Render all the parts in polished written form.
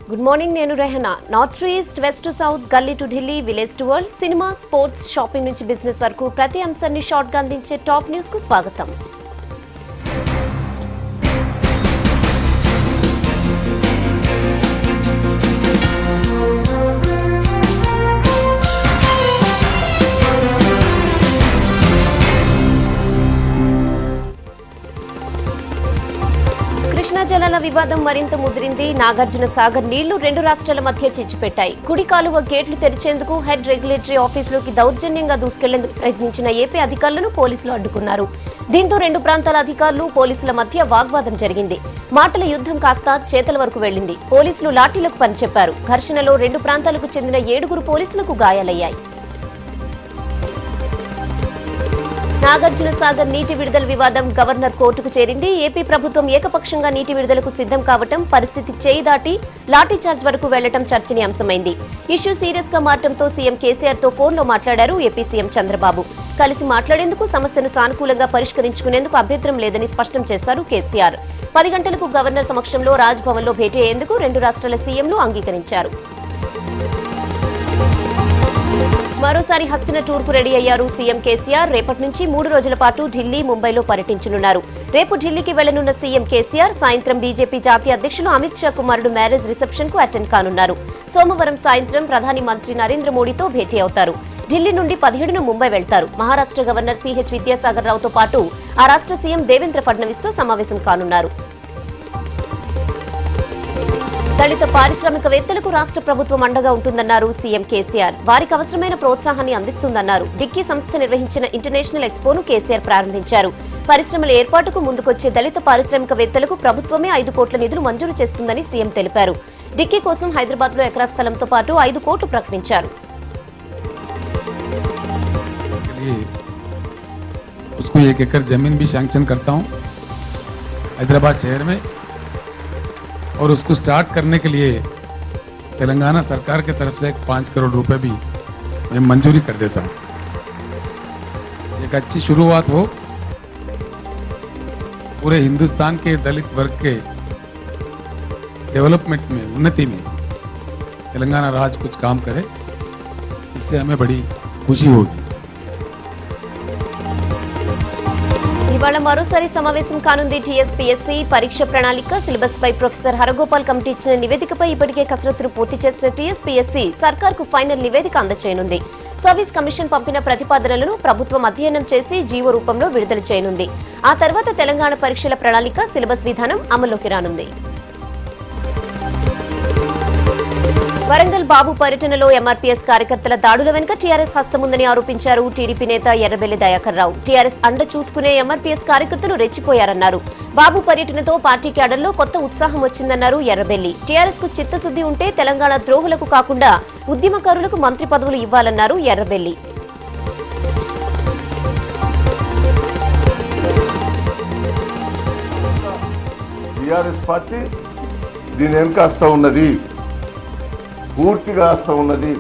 Good morning, నేను Rehana. North to east, west to south, గల్లీ to Delhi, village to world, cinema, sports, shopping నుంచి business వరకు ప్రతి అంశాన్ని షార్ట్ గా అందించే టాప్ న్యూస్ కు స్వాగతం. కృష్ణా జలాల వివాదం మరింత ముదిరింది. నాగార్జున సాగర్ నీళ్లు రెండు రాష్ట్రాల మధ్య చిచ్చుపెట్టాయి. కుడి కాలువ గేట్లు తెరిచేందుకు హెడ్ రెగ్యులేటరీ ఆఫీసులోకి దౌర్జన్యంగా దూసుకెళ్లేందుకు ప్రయత్నించిన ఏపీ అధికారులను పోలీసులు అడ్డుకున్నారు. దీంతో రెండు ప్రాంతాల అధికారులు పోలీసుల మధ్య వాగ్వాదం జరిగింది. మాటల యుద్ధం కాస్త చేతల వరకు వెళ్లింది. పోలీసులు లాఠీలకు పనిచెప్పారు. ఘర్షణలో రెండు ప్రాంతాలకు చెందిన 7 పోలీసులకు గాయాలయ్యాయి. నాగార్జున సాగర్ నీటి విడుదల వివాదం గవర్నర్ కోర్టుకు చేరింది. ఏపీ ప్రభుత్వం ఏకపక్షంగా నీటి విడుదలకు సిద్ధం కావటం, పరిస్థితి చేయి దాటి లాఠీచార్జ్ వరకు వెళ్లటం చర్చనీయాంశమైంది. ఇష్యూ సీరియస్ గా మారటంతో సీఎం కేసీఆర్ తో ఫోన్లో మాట్లాడారు ఏపీ సీఎం చంద్రబాబు. కలిసి మాట్లాడేందుకు, సమస్యను సానుకూలంగా పరిష్కరించుకునేందుకు అభ్యంతరం లేదని స్పష్టం చేశారు కేసీఆర్. 10 గంటలకు గవర్నర్ సమక్షంలో రాజ్భవన్లో భేటీ అయ్యేందుకు రెండు రాష్ట్రాల సీఎంలు అంగీకరించారు. మరోసారి హస్తిన టూర్కు రెడీ అయ్యారు సీఎం కేసీఆర్. రేపటి నుంచి 3 రోజుల పాటు ఢిల్లీ, ముంబైలో పర్యటించనున్నారు. రేపు ఢిల్లీకి వెళ్లనున్న సీఎం కేసీఆర్ సాయంత్రం బీజేపీ జాతీయ అధ్యక్షులు అమిత్ షా కుమారుడు మ్యారేజ్ రిసెప్షన్ కు అటెండ్ కానున్నారు. సోమవారం సాయంత్రం ప్రధాని మంత్రి నరేంద్ర మోడీతో భేటీ అవుతారు. ఢిల్లీ నుండి 17న ముంబై వెళ్తారు. మహారాష్ట్ర గవర్నర్ సిహెచ్ విద్యాసాగర్ రావుతో పాటు ఆ రాష్ట్ర సీఎం దేవేంద్ర ఫడ్నవీస్ తో సమావేశం కానున్నారు. దళిత పారిశ్రామికవేత్తలకు రాష్ట్ర ప్రభుత్వం అండగా ఉంటుందన్నారు సీఎం కేసీఆర్. వారికి అవసరమైన ప్రోత్సాహాన్ని అందిస్తుందన్నారు. డిక్కీ సంస్థ నిర్వహించిన ఇంటర్నేషనల్ ఎక్స్పోను కేసీఆర్ ప్రారంభించారు. పరిశ్రమల ఏర్పాటుకు ముందుకొచ్చే దళిత పారిశ్రామికవేత్తలకు ప్రభుత్వమే 5 కోట్ల నిధులు మంజూరు చేస్తుందని సీఎం తెలిపారు. డిక్కీ కోసం హైదరాబాద్ లో ఎకరా స్థలంతో పాటు 5 కోట్లు ప్రకటించారు. उसको 1 एकड़ जमीन भी सैंक्शन करता हूं हैदराबाद शहर में, और उसको स्टार्ट करने के लिए तेलंगाना सरकार की तरफ से 5 करोड़ रुपए भी मैं मंजूरी कर देता हूं. एक अच्छी शुरुआत हो, पूरे हिंदुस्तान के दलित वर्ग के डेवलपमेंट में, उन्नति में तेलंगाना राज्य कुछ काम करे, इससे हमें बड़ी खुशी होगी. ఇవాళ మరోసారి సమావేశం కానుంది టీఎస్పీఎస్సీ. పరీక్ష ప్రణాళిక, సిలబస్ పై ప్రొఫెసర్ హరగోపాల్ కమిటీ ఇచ్చిన నివేదికపై ఇప్పటికే కసరత్తును పూర్తి చేసిన టీఎస్పీఎస్సీ సర్కార్కు ఫైనల్ నివేదిక అందజేయనుంది. సర్వీస్ కమిషన్ పంపిన ప్రతిపాదనలను ప్రభుత్వం అధ్యయనం చేసి జీవో రూపంలో విడుదల చేయనుంది. ఆ తర్వాత తెలంగాణ పరీక్షల ప్రణాళిక, సిలబస్ విధానం అమల్లోకి రానుంది. వరంగల్ బాబు పర్యటనలో ఎంఆర్పీఎస్ కార్యకర్తల దాడుల వెనుక టీఆర్ఎస్ హస్తముందని ఆరోపించారు టీడీపీ నేత ఎర్రబెల్లి దయాకర్ రావు. టీఆర్ఎస్ అండ చూసుకునే ఎంఆర్పీఎస్ కార్యకర్తలు రెచ్చిపోయారన్నారు. బాబు పర్యటనతో పార్టీ క్యాడర్లో కొత్త ఉత్సాహం వచ్చిందన్నారు ఎర్రబెల్లి. టీఆర్ఎస్ కు చిత్తశుద్ది ఉంటే తెలంగాణ ద్రోహులకు కాకుండా ఉద్యమకారులకు మంత్రి పదవులు ఇవ్వాలన్నారు ఎర్రబెల్లి. టీఆర్ఎస్ పార్టీ దీని వెనుక వస్తూ ఉన్నది, పూర్తిగా వస్తూ ఉన్నది.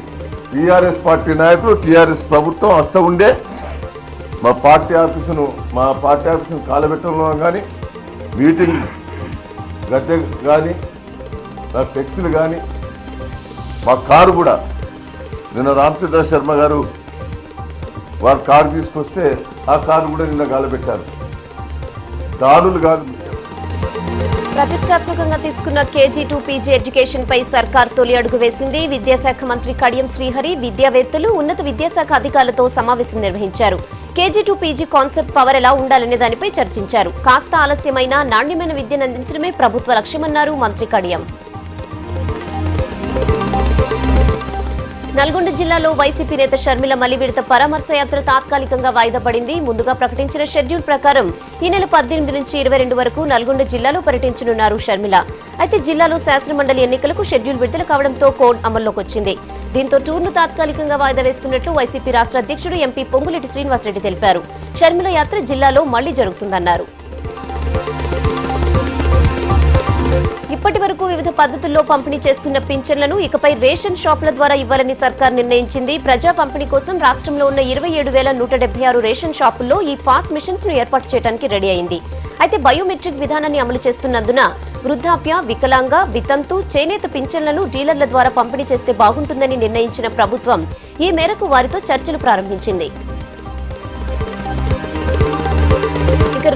టీఆర్ఎస్ పార్టీ నాయకులు, టీఆర్ఎస్ ప్రభుత్వం వస్తూ ఉండే మా పార్టీ ఆఫీసును కాలబెట్టడంలో కానీ, మీటింగ్ గద్దె కానీ, నా ఫ్లెక్సీలు కానీ, మా కారు కూడా నిన్న రామచంద్ర శర్మ గారు వారు కారు తీసుకొస్తే ఆ కారు కూడా నిన్న కాలబెట్టారు. దాడులు కాదు. ప్రతిష్టాత్మకంగా తీసుకున్న KG2 PG ఎడ్యుకేషన్ పై సర్కార్ తొలి అడుగు వేసింది. విద్యాశాఖ మంత్రి కడియం శ్రీహరి విద్యావేత్తలు, ఉన్నత విద్యాశాఖ అధికారులతో సమావేశం నిర్వహించారు. KG2 PG కాన్సెప్ట్ పవర్ ఎలా ఉండాలనే దానిపై చర్చించారు. కాస్త ఆలస్యమైన నాణ్యమైన విద్యను అందించడమే ప్రభుత్వ లక్ష్యమన్నారు మంత్రి కడియం. నల్గొండ జిల్లాలో వైసీపీ నేత షర్మిల మలి విడత పరామర్శ యాత్ర తాత్కాలికంగా వాయిదా పడింది. ముందుగా ప్రకటించిన షెడ్యూల్ ప్రకారం ఈ నెల 18 నుంచి 22 వరకు నల్గొండ జిల్లాలో పర్యటించనున్నారు షర్మిల. అయితే జిల్లాలో శాసనమండలి ఎన్నికలకు షెడ్యూల్ విడుదల కావడంతో కోడ్ అమల్లోకి వచ్చింది. దీంతో టూర్ను తాత్కాలికంగా వాయిదా వేస్తున్నట్లు వైసీపీ రాష్ట్ర అధ్యక్షుడు ఎంపీ పొంగులేటి శ్రీనివాసరెడ్డి తెలిపారు. షర్మిల యాత్ర జిల్లాలో మళ్లీ జరుగుతుందన్నారు. ఇప్పటి వరకు వివిధ పద్ధతుల్లో పంపిణీ చేస్తున్న పింఛన్లను ఇకపై రేషన్ షాపుల ద్వారా ఇవ్వాలని సర్కార్ నిర్ణయించింది. ప్రజా పంపిణీ కోసం రాష్ట్రంలో ఉన్న 27,176 రేషన్ షాపుల్లో ఈ పాస్ మిషన్స్ ను ఏర్పాటు చేయడానికి రెడీ అయింది. అయితే బయోమెట్రిక్ విధానాన్ని అమలు చేస్తున్నందున వృద్ధాప్య, వికలాంగ, వితంతు, చేనేత పింఛన్లను డీలర్ల ద్వారా పంపిణీ చేస్తే బాగుంటుందని నిర్ణయించిన ప్రభుత్వం ఈ మేరకు వారితో చర్చలు ప్రారంభించింది.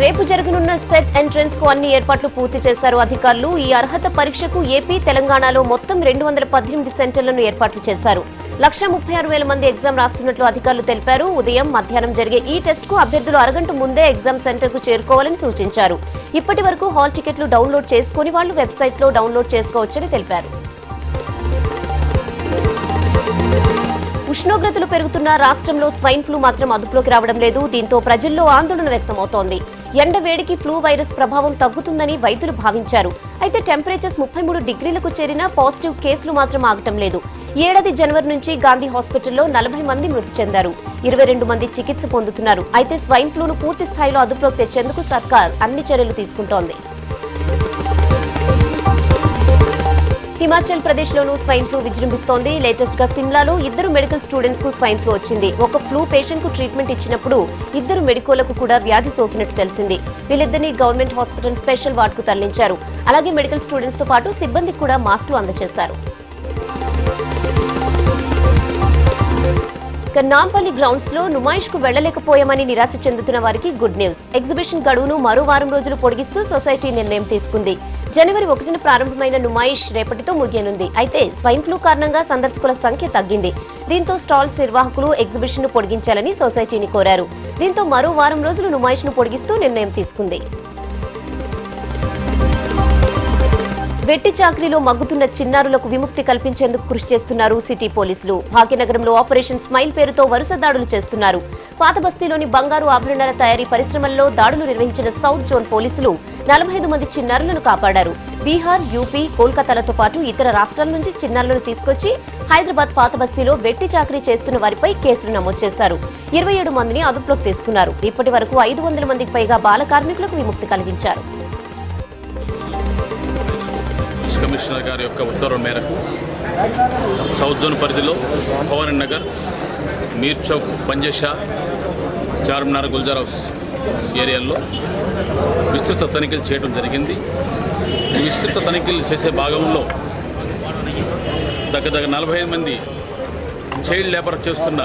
రేపు జరగనున్న సెట్ ఎంట్రన్స్ కు అన్ని ఏర్పాట్లు పూర్తి చేశారు అధికారులు. ఈ అర్హత పరీక్షకు ఏపీ, తెలంగాణలో మొత్తం 218 సెంటర్లను ఏర్పాట్లు చేశారు. 136,000 మంది ఎగ్జామ్ రాస్తున్నట్లు అధికారులు తెలిపారు. ఉదయం, మధ్యాహ్నం జరిగే ఈ టెస్ట్ కు అభ్యర్థులు అరగంట ముందే ఎగ్జామ్ సెంటర్ కు చేరుకోవాలని సూచించారు. ఇప్పటి వరకు హాల్ టికెట్లు డౌన్లోడ్ చేసుకుని వాళ్లు వెబ్సైట్ లో డౌన్లోడ్ చేసుకోవచ్చని తెలిపారు. ఉష్ణోగ్రతలు పెరుగుతున్న రాష్ట్రంలో స్వైన్ ఫ్లూ మాత్రం అదుపులోకి రావడం లేదు. దీంతో ప్రజల్లో ఆందోళన వ్యక్తమవుతోంది. ఎండ వేడికి ఫ్లూ వైరస్ ప్రభావం తగ్గుతుందని వైద్యులు భావించారు. అయితే టెంపరేచర్స్ 33 డిగ్రీలకు చేరిన పాజిటివ్ కేసులు మాత్రం ఆగటం లేదు. ఈ ఏడాది జనవరి నుంచి గాంధీ హాస్పిటల్లో 40 మంది మృతి చెందారు. 22 మంది చికిత్స పొందుతున్నారు. అయితే స్వైన్ ఫ్లూను పూర్తి స్థాయిలో అదుపులోకి తెచ్చేందుకు సర్కార్ అన్ని చర్యలు తీసుకుంటోంది. హిమాచల్ ప్రదేశ్ లోనూ స్వైన్ ఫ్లూ విజృంభిస్తోంది. లేటెస్ట్ గా సిమ్లాలో 2 మెడికల్ స్టూడెంట్స్ కు స్వైన్ ఫ్లూ వచ్చింది. ఒక ఫ్లూ పేషెంట్ కు ట్రీట్మెంట్ ఇచ్చినప్పుడు 2 మెడికోలకు కూడా వ్యాధి సోకినట్టు తెలిసింది. వీళ్ళిద్దరిని గవర్నమెంట్ హాస్పిటల్ స్పెషల్ వార్డ్ కు తరలించారు. అలాగే మెడికల్ స్టూడెంట్స్ తో పాటు సిబ్బందికి కూడా మాస్కులు అందజేశారు. నాంపల్లి గ్రౌండ్స్ లో నుమాయిష్ కు వెళ్లలేకపోయామని నిరాశ చెందుతున్న వారికి గుడ్ న్యూస్. ఎగ్జిబిషన్ గడువును మరో వారం రోజులు పొడిగిస్తూ సొసైటీ నిర్ణయం తీసుకుంది. జనవరి 1న ప్రారంభమైన నుమాయిష్ రేపటితో ముగియనుంది. అయితే స్వైన్ ఫ్లూ కారణంగా సందర్శకుల సంఖ్య తగ్గింది. దీంతో స్టాల్స్ నిర్వాహకులు ఎగ్జిబిషన్ ను పొడిగించాలని సొసైటీని కోరారు. దీంతో మరో వారం రోజులు నుమాయిష్ ను పొడిగిస్తూ నిర్ణయం తీసుకుంది. వెట్టి చాకరీలో మగ్గుతున్న చిన్నారులకు విముక్తి కల్పించేందుకు కృషి చేస్తున్నారు సిటీ పోలీసులు. భాగ్యనగరంలో ఆపరేషన్ స్మైల్ పేరుతో వరుస దాడులు చేస్తున్నారు. పాత బస్తీలోని బంగారు ఆభరణాల తయారీ పరిశ్రమల్లో దాడులు నిర్వహించిన సౌత్ జోన్ పోలీసులు 45 మంది చిన్నారులను కాపాడారు. బీహార్, యూపీ, కోల్కతాలతో పాటు ఇతర రాష్ట్రాల నుంచి చిన్నారులను తీసుకొచ్చి హైదరాబాద్ పాత బస్తీలో వెట్టి చాకరీ చేస్తున్న వారిపై కేసులు నమోదు చేశారు. 27 మందిని అదుపులోకి తీసుకున్నారు. ఇప్పటి వరకు 500 మందికి పైగా బాల కార్మికులకు విముక్తి కలిగించారు. కమిషనర్ గారి యొక్క ఉత్తర్వుల మేరకు సౌత్ జోన్ పరిధిలో భవానీ నగర్, మీర్ చౌక్, పంజేషా, చార్మినార్, గుల్జార్ హౌస్ ఏరియాల్లో విస్తృత తనిఖీలు చేయడం జరిగింది. ఈ విస్తృత తనిఖీలు చేసే భాగంలో దగ్గర 45 మంది చైల్డ్ లేబర్ చేస్తున్న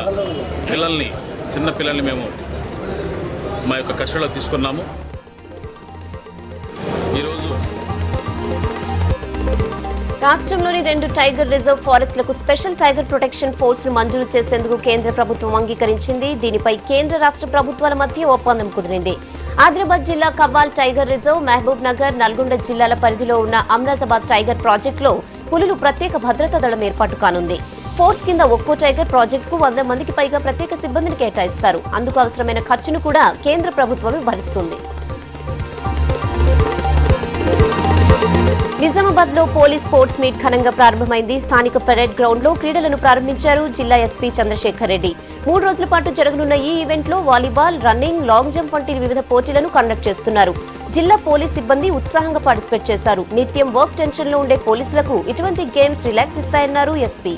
చిన్న పిల్లల్ని మేము మా యొక్క కస్టడీలో తీసుకున్నాము. ఈరోజు రాష్ట్రంలోని 2 టైగర్ రిజర్వ్ ఫారెస్ట్లకు స్పెషల్ టైగర్ ప్రొటెక్షన్ ఫోర్స్ ను మంజూరు చేసేందుకు కేంద్ర ప్రభుత్వం అంగీకరించింది. దీనిపై కేంద్ర రాష్ట్ర ప్రభుత్వాల మధ్య ఒప్పందం కుదిరింది. ఆదిలాబాద్ జిల్లా కవ్వాల్ టైగర్ రిజర్వ్, మహబూబ్ నగర్, నల్గొండ జిల్లాల పరిధిలో ఉన్న అమ్రాజాబాద్ టైగర్ ప్రాజెక్టులో పులులు ప్రత్యేక భద్రతా దళం ఏర్పాటు కానుంది. ఫోర్స్ కింద ఒక్కో టైగర్ ప్రాజెక్టుకు 100 మందికి పైగా ప్రత్యేక సిబ్బందిని కేటాయిస్తారు. అందుకు అవసరమైన ఖర్చును కూడా కేంద్ర ప్రభుత్వమే భరిస్తుంది. నిజామాబాద్ లో పోలీస్ స్పోర్ట్స్ మీట్ ఘనంగా ప్రారంభమైంది. స్థానిక పరేడ్ గ్రౌండ్ లో క్రీడలను ప్రారంభించారు జిల్లా ఎస్పీ చంద్రశేఖర్ రెడ్డి. 3 రోజుల పాటు జరగనున్న ఈ ఈవెంట్ లో వాలీబాల్, రన్నింగ్, లాంగ్ జంప్ వంటి వివిధ పోటీలను కండక్ట్ చేస్తున్నారు. జిల్లా పోలీస్ సిబ్బంది ఉత్సాహంగా పార్టిసిపేట్ చేశారు. నిత్యం వర్క్ టెన్షన్ లో ఉండే పోలీసులకు ఇటువంటి గేమ్స్ రిలాక్స్ ఇస్తాయన్నారు ఎస్పీ.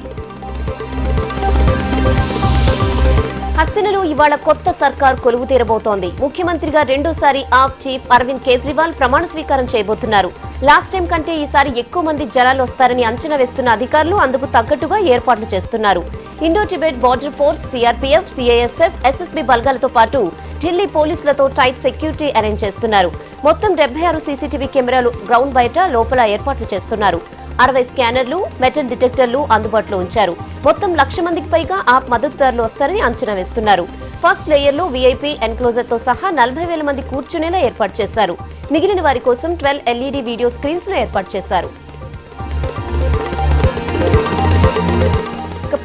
హస్తినలో ఇవాళ కొత్త సర్కార్ కొలువు తీరబోతోంది. ముఖ్యమంత్రిగా రెండోసారి ఆప్ చీఫ్ అరవింద్ కేజ్రీవాల్ ప్రమాణ స్వీకారం చేయబోతున్నారు. లాస్ట్ టైం కంటే ఈసారి ఎక్కువ మంది జనాలు వస్తారని అంచనా వేస్తున్న అధికారులు అందుకు తగ్గట్టుగా ఏర్పాట్లు చేస్తున్నారు. Indo Tibet border force, CRPF, CISF, SSB బలగాలతో పాటు ఢిల్లీ పోలీసులతో టైట్ సెక్యూరిటీ అరేంజ్ చేస్తున్నారు. మొత్తం 76 సీసీటీవీ కెమెరాలు గ్రౌండ్ బయట, లోపల ఏర్పాట్లు చేస్తున్నారు. 60 స్కానర్లు, మెటల్ డిటెక్టర్లు అందుబాటులో ఉంచారు. మొత్తం 1,00,000 మందికి పైగా ఆప్ మద్దతుదారులు వస్తారని అంచనా వేస్తున్నారు. ఫస్ట్ లేయర్ లో వీఐపీ ఎన్క్లోజర్ తో సహా 40,000 మంది కూర్చునేలా ఏర్పాటు చేశారు. మిగిలిన వారి కోసం 12 LED వీడియో స్క్రీన్స్ ను ఏర్పాటు చేశారు.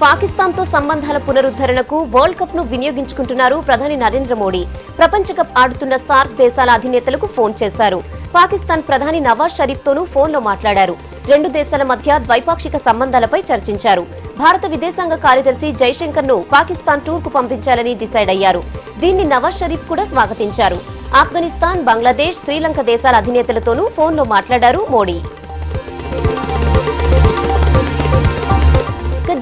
పాకిస్తాన్ తో సంబంధాల పునరుద్ధరణకు వరల్డ్ కప్ ను వినియోగించుకుంటున్నారు ప్రధాని నరేంద్ర మోడీ. ప్రపంచ కప్ ఆడుతున్న సార్క్ దేశాల అధినేతలకు ఫోన్ చేశారు. పాకిస్తాన్ ప్రధాని నవాజ్ షరీఫ్ తోనూ ఫోన్లో మాట్లాడారు. 2 దేశాల మధ్య ద్వైపాక్షిక సంబంధాలపై చర్చించారు. భారత విదేశాంగ కార్యదర్శి జైశంకర్ ను పాకిస్తాన్ టూర్ కు పంపించాలని డిసైడ్ అయ్యారు. దీన్ని నవాజ్ షరీఫ్ కూడా స్వాగతించారు. ఆఫ్ఘనిస్తాన్, బంగ్లాదేశ్, శ్రీలంక దేశాల అధినేతలతోనూ ఫోన్లో మాట్లాడారు మోడీ.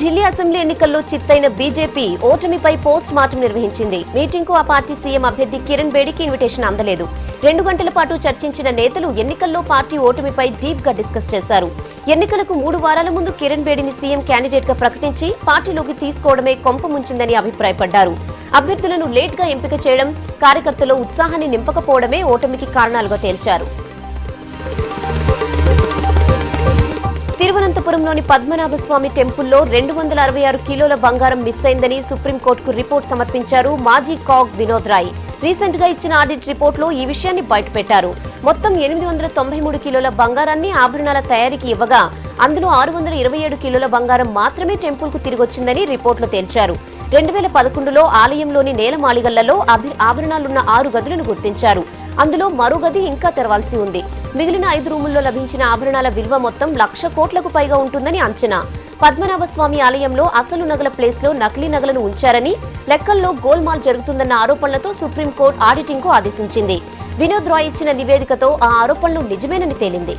ఢిల్లీ అసెంబ్లీ ఎన్నికల్లో చిత్తైన బీజేపీ ఓటమిపై పోస్ట్ మార్టం నిర్వహించింది. మీటింగ్ కు ఆ పార్టీ సీఎం అభ్యర్థి కిరణ్ బేడీకి ఇన్విటేషన్ అందలేదు. 2 గంటల పాటు చర్చించిన నేతలు ఎన్నికల్లో పార్టీ ఓటమిపై డీప్ గా డిస్కస్ చేశారు. ఎన్నికలకు 3 వారాల ముందు కిరణ్ బేడీని సీఎం క్యాండిడేట్ గా ప్రకటించి పార్టీలోకి తీసుకోవడమే కొంప ముంచిందని అభిప్రాయపడ్డారు. అభ్యర్థులను లేట్ గా ఎంపిక చేయడం, కార్యకర్తల్లో ఉత్సాహాన్ని నింపకపోవడమే ఓటమికి కారణాలుగా తేల్చారు. తిరువనంతపురంలోని పద్మనాభస్వామి టెంపుల్లో 266 కిలోల బంగారం మిస్ అయిందని సుప్రీంకోర్టుకు రిపోర్ట్ సమర్పించారు మాజీ కాగ్ వినోద్ రాయ్. రీసెంట్ గా ఇచ్చిన ఆడిట్ రిపోర్టులో ఈ విషయాన్ని బయటపెట్టారు. మొత్తం 893 కిలోల బంగారాన్ని ఆభరణాల తయారీకి ఇవ్వగా అందులో 627 కిలోల బంగారం మాత్రమే టెంపుల్ కు తిరిగొచ్చిందని రిపోర్టులో తేల్చారు. 2011లో ఆలయంలోని నేలమాళిగలలో ఆభరణాలున్న 6 గదులను గుర్తించారు. అందులో మరో గది ఇంకా తెరవాల్సి ఉంది. మిగిలిన 5 రూముల్లో లభించిన ఆభరణాల విలువ మొత్తం 1,00,000 కోట్లకు పైగా ఉంటుందని అంచనా. పద్మనాభస్వామి ఆలయంలో అసలు నగల ప్లేస్ లో నకిలీ నగలను ఉంచారని, లెక్కల్లో గోల్మాల్ జరుగుతుందన్న ఆరోపణలతో సుప్రీంకోర్టు ఆడిటింగ్ కు ఆదేశించింది. వినోద్ రాయ్ ఇచ్చిన నివేదికతో ఆ ఆరోపణలు నిజమేనని తేలింది.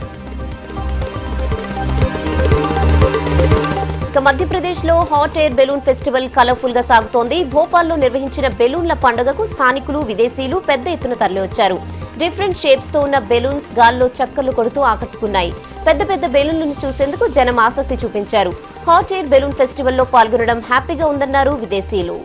మధ్యప్రదేశ్ లో hot air balloon festival colourful గా సాగుతోంది. భోపాల్లో నిర్వహించిన బెలూన్ల పండుగకు స్థానికులు, విదేశీయులు పెద్ద ఎత్తున తరలివచ్చారు. డిఫరెంట్ షేప్స్ తో ఉన్న బెలూన్స్ గాల్లో చక్కర్లు కొడుతూ ఆకట్టుకున్నాయి. పెద్ద పెద్ద బెలూన్లను చూసేందుకు జనం ఆసక్తి చూపించారు. హాట్ ఎయిర్ బెలూన్ ఫెస్టివల్లో పాల్గొనడం హ్యాపీగా ఉందన్నారు విదేశీయులు.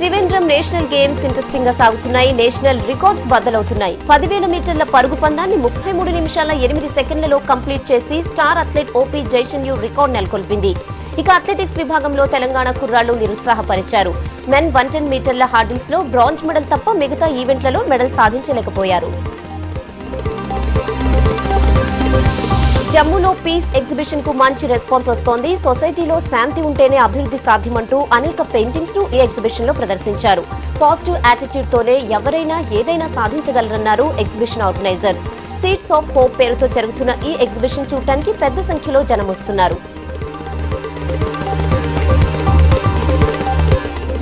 త్రివేంద్రం నేషనల్ గేమ్స్ ఇంట్రెస్టింగ్ గా సాగుతున్నాయి. National records బద్దలవుతున్నాయి. 10,000 మీటర్ల పరుగు పందాన్ని 33 నిమిషాల 8 సెకండ్లలో కంప్లీట్ చేసి స్టార్ అథ్లెట్ ఓపీ జైషన్యూ రికార్డు నెలకొల్పింది. ఇక అథ్లెటిక్స్ విభాగంలో తెలంగాణ కుర్రాళ్లు నిరుత్సాహపరిచారు. మెన్ 110 మీటర్ల హార్డిల్స్ లో బ్రాంజ్ మెడల్ తప్ప మిగతా ఈవెంట్లలో మెడల్ సాధించలేకపోయారు. జమ్మూలో పీస్ ఎగ్జిబిషన్ కు మంచి రెస్పాన్స్ వస్తోంది. సొసైటీలో శాంతి ఉంటేనే అభివృద్ధి సాధ్యమంటూ అనేక పెయింటింగ్స్ ను ఈ ఎగ్జిబిషన్ లో ప్రదర్శించారు. పాజిటివ్ యాటిట్యూడ్ తోనే ఎవరైనా ఏదైనా సాధించగలరన్నారు exhibition organisers. Seeds of hope పేరుతో జరుగుతున్న ఈ ఎగ్జిబిషన్ చూడటానికి పెద్ద సంఖ్యలో జనం వస్తున్నారు.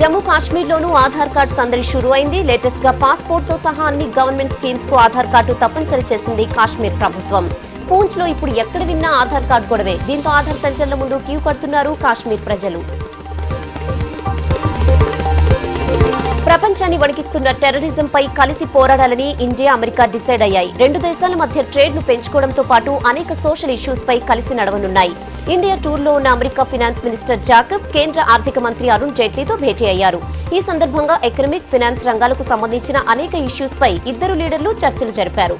జమ్మూ కాశ్మీర్లోనూ ఆధార్ కార్డు సందడి షురూ అయింది. లేటెస్ట్ గా పాస్పోర్ట్ తో సహా అన్ని గవర్నమెంట్ స్కీమ్స్ కు ఆధార్ కార్డు తప్పనిసరి చేసింది కాశ్మీర్ ప్రభుత్వం. పూంచ్ లో ఇప్పుడు ఎక్కడ విన్నా ఆధార్ కార్డు గొడవే. దీంతో ఆధార్ సెంటర్ల ముందు క్యూ కడుతున్నారు కాశ్మీర్ ప్రజలు. ప్రపంచాన్ని వణికిస్తున్న టెర్రరిజం పై కలిసి పోరాడాలని ఇండియా, అమెరికా డిసైడ్ అయ్యాయి. 2 దేశాల మధ్య ట్రేడ్ ను పెంచుకోవడంతో పాటు అనేక సోషల్ ఇష్యూస్ పై కలిసి నడవనున్నాయి. ఇండియా టూర్లో ఉన్న అమెరికా ఫినాన్స్ మినిస్టర్ జాకబ్ కేంద్ర ఆర్థిక మంత్రి అరుణ్ జైట్లీతో భేటీ అయ్యారు. ఈ సందర్భంగా ఎకనామిక్, ఫినాన్స్ రంగాలకు సంబంధించిన అనేక ఇష్యూస్ పై ఇద్దరు లీడర్లు చర్చలు జరిపారు.